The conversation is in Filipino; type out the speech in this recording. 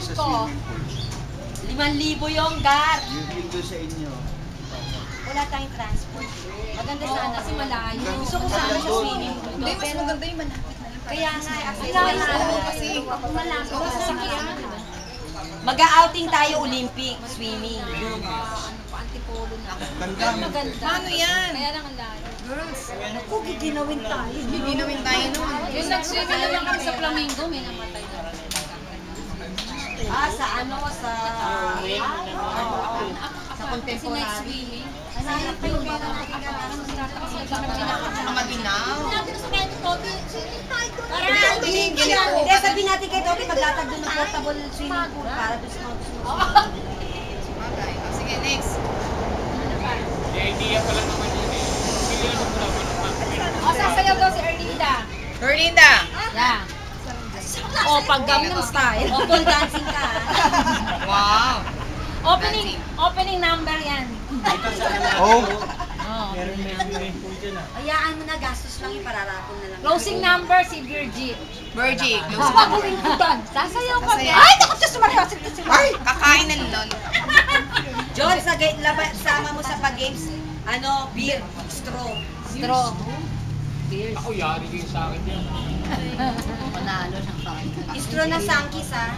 budget ko. 5,000 yung gar. Yung doon sa inyo. Wala tayong transport. Maganda sana kasi malayo. Gusto ko sana sa swimming pool. Hindi, mas maganda yung malapit na lang. Kaya nga, Malayo kasi. malapit sa sasakyan. Mag-outing tayo, Olympic, swimming. Antipolo na. Ganda. Paano yan? Kaya lang ang layo. Girls, Naku, giginawin tayo. giginawin tayo nun. Yung nag-swimming naman kami sa Flamingo, may namatay na. Sa ano, sa contemporary. Sayang pa yung pera natin Ang maginaw. Hindi, sabihin natin kay Doki, maglatag doon ng portable swimming pool para doon sa mga gusto mo. Okay. Sige, next. May idea pa lang naman yun eh. Pili naman muna ako ng mga. Sasayaw daw si Erlinda. Berlinda. Yeah. Pag Gangnam Style. Pole dancing ka. Wow. Opening number yan. Oh. Meron na yung swimming pool dyan ah. Hayaan mo na, gastos lang yung pararapon na lang. Closing number si Virgie. Virgie. Sasayaw ka. Sasayaw. Ay, takot siya sumayaw. Ay! Kakain ng lollipop. John, sama mo sa pag-games, beer, straw. Straw. Beer. Ako yari kayo sa akin yan. Panalo ng pangit. Straw na sangkis, ha?